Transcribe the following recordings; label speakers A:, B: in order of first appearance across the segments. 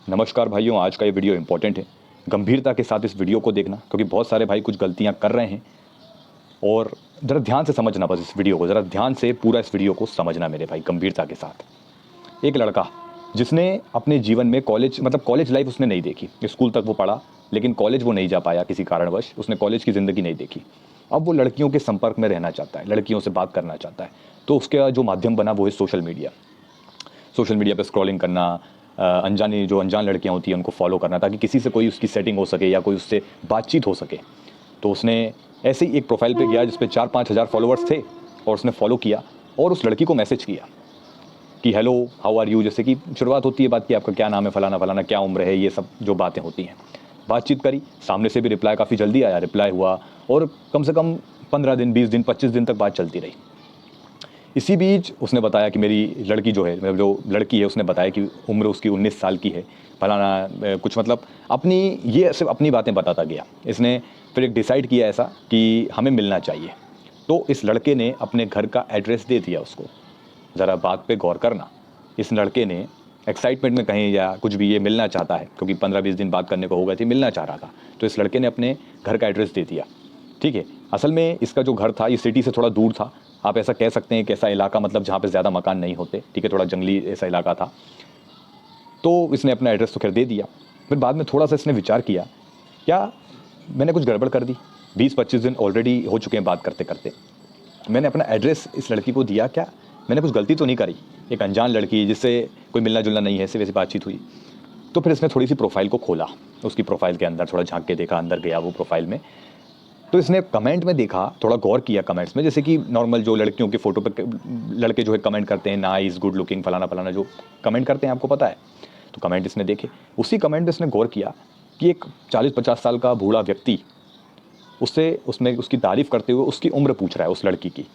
A: नमस्कार भाइयों, आज का ये वीडियो इंपॉर्टेंट है। गंभीरता के साथ इस वीडियो को देखना, क्योंकि बहुत सारे भाई कुछ गलतियां कर रहे हैं और ज़रा ध्यान से समझना। बस इस वीडियो को ज़रा ध्यान से पूरा इस वीडियो को समझना मेरे भाई, गंभीरता के साथ। एक लड़का जिसने अपने जीवन में कॉलेज लाइफ उसने नहीं देखी। स्कूल तक वो पढ़ा, लेकिन कॉलेज वो नहीं जा पाया किसी कारणवश। उसने कॉलेज की ज़िंदगी नहीं देखी। अब वो लड़कियों के संपर्क में रहना चाहता है, लड़कियों से बात करना चाहता है। तो उसका जो माध्यम बना वो है सोशल मीडिया। सोशल मीडिया पे स्क्रॉलिंग करना, अनजान लड़कियां होती हैं उनको फॉलो करना, ताकि किसी से कोई उसकी सेटिंग हो सके या कोई उससे बातचीत हो सके। तो उसने ऐसे ही एक प्रोफाइल पे गया जिस पे 4-5 हज़ार फॉलोअर्स थे, और उसने फॉलो किया और उस लड़की को मैसेज किया कि हेलो, हाउ आर यू। जैसे कि शुरुआत होती है बात की, आपका क्या नाम है, फलाना फलाना, क्या उम्र है, ये सब जो बातें होती हैं। बातचीत करी, सामने से भी रिप्लाई काफ़ी जल्दी आया, रिप्लाई हुआ और कम से कम 15 दिन, 20 दिन, 25 दिन तक बात चलती रही। इसी बीच उसने बताया कि मेरी लड़की जो है, मतलब जो लड़की है, उसने बताया कि उम्र उसकी 19 साल की है, फलाना कुछ, मतलब अपनी, ये सिर्फ अपनी बातें बताता गया। इसने फिर एक डिसाइड किया ऐसा कि हमें मिलना चाहिए। तो इस लड़के ने अपने घर का एड्रेस दे दिया उसको। ज़रा बात पे गौर करना। इस लड़के ने एक्साइटमेंट में कहीं या कुछ भी, ये मिलना चाहता है क्योंकि 15-20 दिन बात करने को हो गए थे, मिलना चाह रहा था, तो इस लड़के ने अपने घर का एड्रेस दे दिया। ठीक है, असल में इसका जो घर था ये सिटी से थोड़ा दूर था। आप ऐसा कह सकते हैं कि ऐसा इलाका, मतलब जहाँ पे ज़्यादा मकान नहीं होते। ठीक है, थोड़ा जंगली ऐसा इलाका था। तो इसने अपना एड्रेस तो खैर दे दिया। फिर बाद में थोड़ा सा इसने विचार किया, क्या मैंने कुछ गड़बड़ कर दी? 20-25 दिन ऑलरेडी हो चुके हैं बात करते करते। मैंने अपना एड्रेस इस लड़की को दिया, क्या मैंने कुछ गलती तो नहीं करी? एक अनजान लड़की जिससे कोई मिलना जुलना नहीं है, सिर्फ वैसी बातचीत हुई। तो फिर इसने थोड़ी सी प्रोफाइल को खोला, उसकी प्रोफाइल के अंदर थोड़ा झांक के देखा, अंदर गया वो प्रोफाइल में। तो इसने कमेंट में देखा, थोड़ा गौर किया कमेंट्स में, जैसे कि नॉर्मल जो लड़कियों की फ़ोटो पे लड़के जो है कमेंट करते हैं, नाइस, गुड लुकिंग, फलाना फलाना, जो कमेंट करते हैं आपको पता है। तो कमेंट इसने देखे, उसी कमेंट में इसने गौर किया कि एक 40-50 साल का बूढ़ा व्यक्ति उससे उसमें उसकी तारीफ़ करते हुए उसकी उम्र पूछ रहा है, उस लड़की की।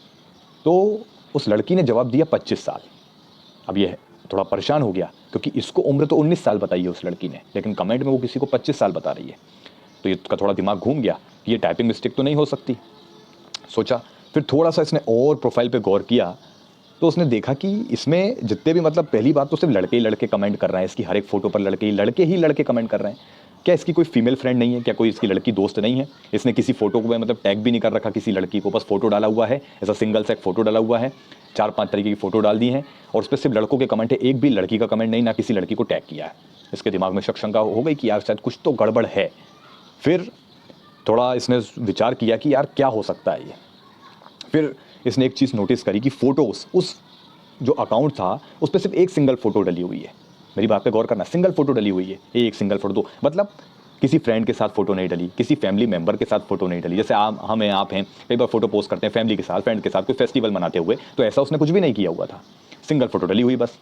A: तो उस लड़की ने जवाब दिया 25 साल। अब ये थोड़ा परेशान हो गया, क्योंकि इसको उम्र तो 19 साल बताई है उस लड़की ने, लेकिन कमेंट में वो किसी को 25 साल बता रही है। तो ये का थोड़ा दिमाग घूम गया कि ये टाइपिंग मिस्टेक तो नहीं हो सकती, सोचा। फिर थोड़ा सा इसने और प्रोफाइल पे गौर किया, तो उसने देखा कि इसमें जितने भी, मतलब पहली बात तो सिर्फ लड़के ही लड़के कमेंट कर रहे हैं, इसकी हर एक फोटो पर लड़के ही लड़के कमेंट कर रहे हैं। क्या इसकी कोई फीमेल फ्रेंड नहीं है? क्या कोई इसकी लड़की दोस्त नहीं है? इसने किसी फोटो को मतलब टैग भी नहीं कर रखा किसी लड़की को, बस फोटो डाला हुआ है, ऐसा सिंगल सा एक फोटो डाला हुआ है, 4-5 तरीके की फोटो डाल दी है, और उस पर सिर्फ लड़कों के कमेंट है, एक भी लड़की का कमेंट नहीं, ना किसी लड़की को टैग किया है। इसके दिमाग में शक शंका हो गई कि यार शायद कुछ तो गड़बड़ है। फिर थोड़ा इसने विचार किया कि यार क्या हो सकता है ये। फिर इसने एक चीज़ नोटिस करी कि फ़ोटोज़, उस जो अकाउंट था उस पर सिर्फ एक सिंगल फ़ोटो डली हुई है। मेरी बात पे गौर करना, सिंगल फ़ोटो डली हुई है, एक सिंगल फ़ोटो। दो मतलब किसी फ्रेंड के साथ फ़ोटो नहीं डली, किसी फैमिली मेम्बर के साथ फ़ोटो नहीं डली। जैसे हम हैं, आप हैं, कई बार फ़ोटो पोस्ट करते हैं फैमिली के साथ, फ्रेंड के साथ, कोई फेस्टिवल मनाते हुए, तो ऐसा उसने कुछ भी नहीं किया हुआ था, सिंगल फ़ोटो डली हुई बस।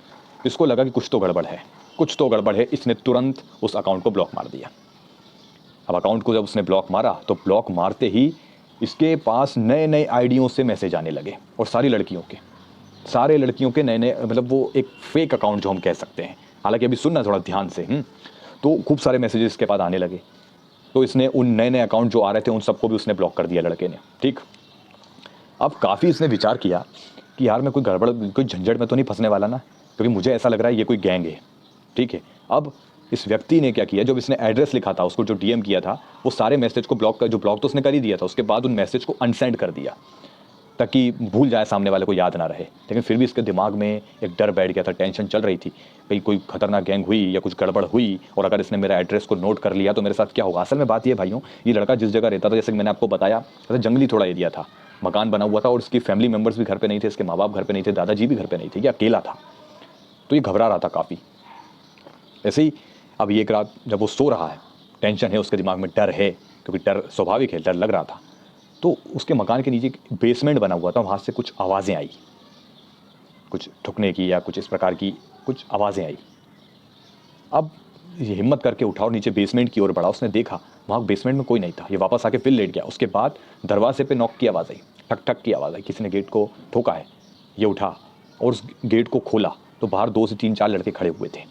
A: इसको लगा कि कुछ तो गड़बड़ है, कुछ तो गड़बड़ है। इसने तुरंत उस अकाउंट को ब्लॉक मार दिया। अब अकाउंट को जब उसने ब्लॉक मारा, तो ब्लॉक मारते ही इसके पास नए नए आईडियों से मैसेज आने लगे, और सारी लड़कियों के, सारे लड़कियों के नए नए, मतलब वो एक फेक अकाउंट जो हम कह सकते हैं। हालांकि अभी सुनना थोड़ा ध्यान से। तो खूब सारे मैसेजेस इसके बाद आने लगे। तो इसने उन नए नए अकाउंट जो आ रहे थे उन सबको भी उसने ब्लॉक कर दिया लड़के ने। ठीक, अब काफ़ी इसने विचार किया कि यार मैं कोई गड़बड़, कोई झंझट में तो नहीं फंसने वाला ना, क्योंकि मुझे ऐसा लग रहा है ये कोई गैंग है। ठीक है, अब इस व्यक्ति ने क्या किया, जब इसने एड्रेस लिखा था, उसको जो डीएम किया था, वो सारे मैसेज को ब्लॉक कर, जो ब्लॉक तो उसने कर ही दिया था, उसके बाद उन मैसेज को अनसेंड कर दिया, ताकि भूल जाए, सामने वाले को याद ना रहे। लेकिन फिर भी इसके दिमाग में एक डर बैठ गया था, टेंशन चल रही थी, कहीं कोई खतरनाक गैंग हुई या कुछ गड़बड़ हुई, और अगर इसने मेरा एड्रेस को नोट कर लिया तो मेरे साथ क्या होगा। असल में बात ये भाइयों, ये लड़का जिस जगह रहता था, जैसे कि मैंने आपको बताया, जैसे जंगली थोड़ा एरिया था, मकान बना हुआ था, और इसकी फैमिली मेम्बर्स भी घर पे नहीं थे, इसके माँ बाप घर पे नहीं थे, दादाजी भी घर पे नहीं थे, ये अकेला था। तो ये घबरा रहा था काफ़ी। ऐसे ही अब ये एक रात जब वो सो रहा है, टेंशन है उसके दिमाग में, डर है, क्योंकि डर स्वाभाविक है, डर लग रहा था। तो उसके मकान के नीचे एक बेसमेंट बना हुआ था, वहाँ से कुछ आवाज़ें आई, कुछ ठुकने की या कुछ इस प्रकार की कुछ आवाज़ें आई। अब ये हिम्मत करके उठा और नीचे बेसमेंट की ओर बढ़ा। उसने देखा वहाँ बेसमेंट में कोई नहीं था। ये वापस आके फिर लेट गया। उसके बाद दरवाजे पे नॉक की आवाज़ आई, ठक ठक की आवाज़ आई, किसी ने गेट को ठोका है। ये उठा और उस गेट को खोला, तो बाहर 2 से 3-4 लड़के खड़े हुए थे।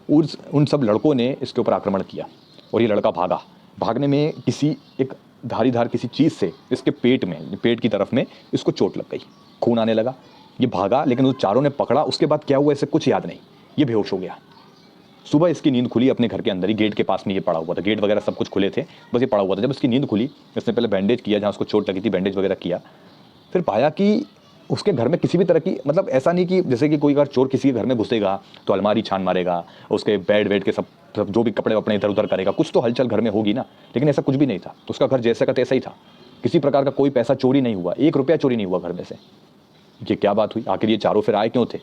A: उन सब लड़कों ने इसके ऊपर आक्रमण किया, और ये लड़का भागा। भागने में किसी एक धारीदार किसी चीज़ से इसके पेट में, पेट की तरफ में इसको चोट लग गई, खून आने लगा। ये भागा, लेकिन उस चारों ने पकड़ा। उसके बाद क्या हुआ इसे कुछ याद नहीं, ये बेहोश हो गया। सुबह इसकी नींद खुली अपने घर के अंदर ही, गेट के पास में ये पड़ा हुआ था, गेट वगैरह सब कुछ खुले थे, बस ये पड़ा हुआ था। जब इसकी नींद खुली, इसने पहले बैंडेज किया, जहाँ उसको चोट लगी थी बैंडेज वगैरह किया, फिर पाया कि उसके घर में किसी भी तरह की, मतलब ऐसा नहीं कि जैसे कि कोई अगर चोर किसी के घर में घुसेगा तो अलमारी छान मारेगा, उसके बेड वेड के सब जो भी कपड़े वपड़े इधर उधर करेगा, कुछ तो हलचल घर में होगी ना, लेकिन ऐसा कुछ भी नहीं था। तो उसका घर जैसा का तैसा ही था, किसी प्रकार का कोई पैसा चोरी नहीं हुआ, 1 रुपया चोरी नहीं हुआ घर में से। ये क्या बात हुई, आखिर ये चारों फिर आए क्यों थे?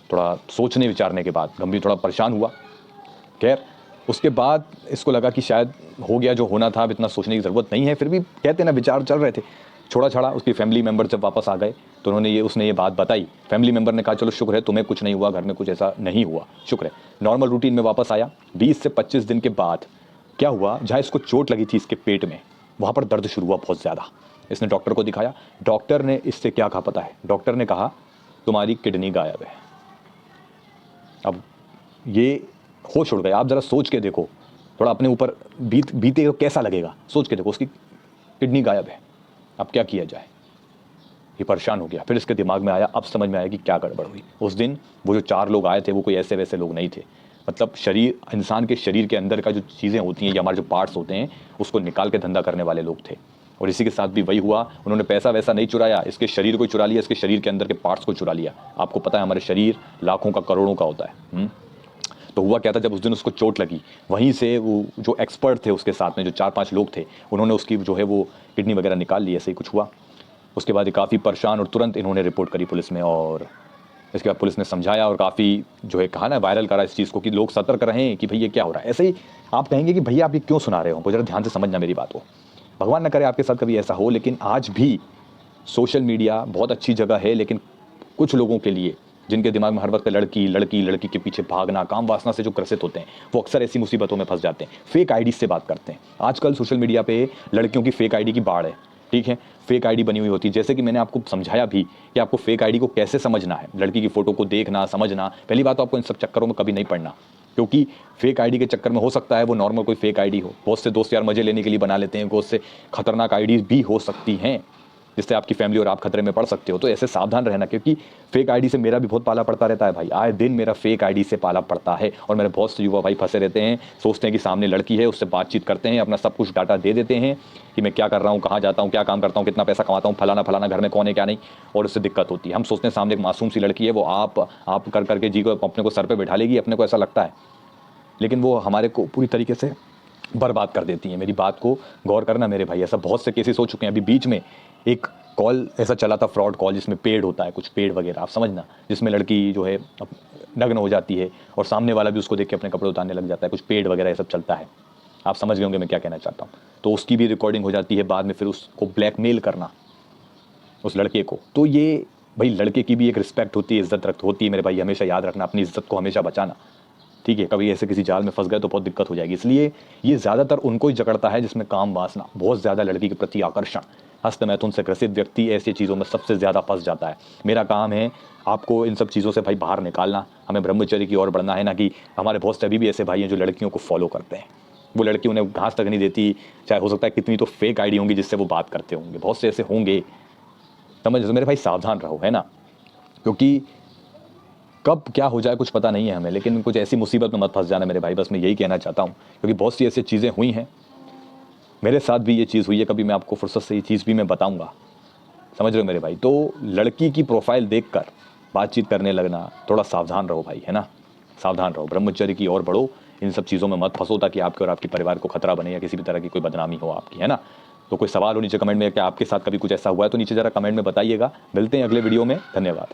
A: थोड़ा सोचने विचारने के बाद गंभीर थोड़ा परेशान हुआ। खैर उसके बाद इसको लगा कि शायद हो गया जो होना था, अब इतना सोचने की ज़रूरत नहीं है। फिर भी कहते ना विचार चल रहे थे, छोड़ा छाड़ा। उसकी फैमिली मेम्बर जब वापस आ गए तो उसने ये बात बताई। फैमिली मेम्बर ने कहा चलो शुक्र है तुम्हें कुछ नहीं हुआ, घर में कुछ ऐसा नहीं हुआ, शुक्र है। नॉर्मल रूटीन में वापस आया। 20 से 25 दिन के बाद क्या हुआ, जहाँ इसको चोट लगी थी इसके पेट में, वहाँ पर दर्द शुरू हुआ बहुत ज़्यादा। इसने डॉक्टर को दिखाया। डॉक्टर ने इससे क्या कहा पता है? डॉक्टर ने कहा तुम्हारी किडनी गायब है। अब ये होश उड़ गया। आप ज़रा सोच के देखो, थोड़ा अपने ऊपर बीते तो कैसा लगेगा, सोच के देखो। उसकी किडनी गायब है, अब क्या किया जाए? ये परेशान हो गया। फिर इसके दिमाग में आया, अब समझ में आया कि क्या गड़बड़ हुई। उस दिन वो जो 4 लोग आए थे वो कोई ऐसे वैसे लोग नहीं थे। मतलब शरीर, इंसान के शरीर के अंदर का जो चीज़ें होती हैं या हमारे जो पार्ट्स होते हैं उसको निकाल के धंधा करने वाले लोग थे। और इसी के साथ भी वही हुआ। उन्होंने पैसा वैसा नहीं चुराया, इसके शरीर को चुरा लिया, इसके शरीर के अंदर के पार्ट्स को चुरा लिया। आपको पता है हमारे शरीर लाखों का करोड़ों का होता है। तो हुआ क्या था, जब उस दिन उसको चोट लगी, वहीं से वो जो एक्सपर्ट थे उसके साथ में जो 4-5 लोग थे, उन्होंने उसकी जो है वो किडनी वगैरह निकाल ली। ऐसे ही कुछ हुआ। उसके बाद ये काफ़ी परेशान और तुरंत इन्होंने रिपोर्ट करी पुलिस में। और इसके बाद पुलिस ने समझाया और काफ़ी जो है कहा ना, वायरल करा इस चीज़ को कि लोग सतर्क रहें कि भाई ये क्या हो रहा है। ऐसे ही आप कहेंगे कि भैया आप ये क्यों सुना रहे हो, जरा ध्यान से समझना मेरी बात को। भगवान न करे आपके साथ कभी ऐसा हो, लेकिन आज भी सोशल मीडिया बहुत अच्छी जगह है, लेकिन कुछ लोगों के लिए जिनके दिमाग में हर वक्त लड़की लड़की लड़की के पीछे भागना, काम वासना से जो ग्रसित होते हैं, वो अक्सर ऐसी मुसीबतों में फंस जाते हैं। फेक आईडी से बात करते हैं। आजकल सोशल मीडिया पे लड़कियों की फेक आईडी की बाढ़ है, ठीक है। फेक आईडी बनी हुई होती है। जैसे कि मैंने आपको समझाया भी कि आपको फेक आईडी को कैसे समझना है, लड़की की फोटो को देखना समझना। पहली बात तो आपको इन सब चक्करों में कभी नहीं पड़ना, क्योंकि फेक आईडी के चक्कर में हो सकता है वो नॉर्मल कोई फेक आईडी हो। बहुत से दोस्त यार मजे लेने के लिए बना लेते हैं, बहुत से खतरनाक आईडी भी हो सकती हैं जिससे आपकी फैमिली और आप खतरे में पड़ सकते हो। तो ऐसे सावधान रहना, क्योंकि फेक आईडी से मेरा भी बहुत पाला पड़ता रहता है भाई। आए दिन मेरा फेक आईडी से पाला पड़ता है और मेरे बहुत से युवा भाई फंसे रहते हैं। सोचते हैं कि सामने लड़की है, उससे बातचीत करते हैं, अपना सब कुछ डाटा दे देते हैं कि मैं क्या कर रहा हूँ, कहाँ जाता हूँ, क्या काम करता हूँ, कितना पैसा कमाता हूँ, फलाना फलाना, घर में कौन है क्या नहीं, और उससे दिक्कत होती है। हम सोचते हैं सामने एक मासूम सी लड़की है, वो आप कर करके जी को अपने को सर पर बैठा लेगी, अपने को ऐसा लगता है, लेकिन वो हमारे को पूरी तरीके से बर्बाद कर देती हैं। मेरी बात को गौर करना मेरे भाई। ऐसा बहुत से केसेस हो चुके हैं। अभी बीच में एक कॉल ऐसा चला था, फ्रॉड कॉल, जिसमें पेड होता है, कुछ पेड वगैरह, आप समझना, जिसमें लड़की जो है नग्न हो जाती है और सामने वाला भी उसको देख के अपने कपड़े उतारने लग जाता है। कुछ पेड वगैरह ये सब चलता है। आप समझ गए होंगे मैं क्या कहना चाहता हूँ। तो उसकी भी रिकॉर्डिंग हो जाती है बाद में, फिर उसको ब्लैकमेल करना उस लड़के को। तो ये भाई लड़के की भी एक रिस्पेक्ट होती है, इज्जत होती है मेरे भाई। हमेशा याद रखना, अपनी इज्जत को हमेशा बचाना, ठीक है। कभी ऐसे किसी जाल में फंस गए तो बहुत दिक्कत हो जाएगी। इसलिए ये ज़्यादातर उनको ही जकड़ता है जिसमें काम वासना, बहुत ज़्यादा लड़की के प्रति आकर्षण, हस्तमैथुन से ग्रसित व्यक्ति ऐसी चीज़ों में सबसे ज़्यादा फंस जाता है। मेरा काम है आपको इन सब चीज़ों से भाई बाहर निकालना। हमें ब्रह्मचर्य की ओर बढ़ना है, ना कि हमारे बहुत से अभी भी ऐसे भाई हैं जो लड़कियों को फॉलो करते हैं। वो लड़की उन्हें घास तक नहीं देती, चाहे हो सकता है कितनी तो फेक आईडी होंगी जिससे वो बात करते होंगे, बहुत से ऐसे होंगे। समझ मेरे भाई, सावधान रहो, है ना, क्योंकि कब क्या हो जाए कुछ पता नहीं है हमें। लेकिन कुछ ऐसी मुसीबत में मत फंस जाना मेरे भाई, बस मैं यही कहना चाहता हूँ। क्योंकि बहुत सी ऐसी चीज़ें हुई हैं, मेरे साथ भी ये चीज़ हुई है। कभी मैं आपको फुर्सत से ये चीज़ भी मैं बताऊँगा, समझ रहे हो मेरे भाई। तो लड़की की प्रोफाइल देखकर बातचीत करने लगना, थोड़ा सावधान रहो भाई, है ना, सावधान रहो, ब्रह्मचर्य की ओर बढ़ो, इन सब चीज़ों में मत फंसो, ताकि आपके और आपके परिवार को खतरा बने या किसी भी तरह की कोई बदनामी हो आपकी, है ना। तो कोई सवाल हो नीचे कमेंट में, क्या आपके साथ कभी कुछ ऐसा हुआ है तो नीचे ज़रा कमेंट में बताइएगा। मिलते हैं अगले वीडियो में, धन्यवाद।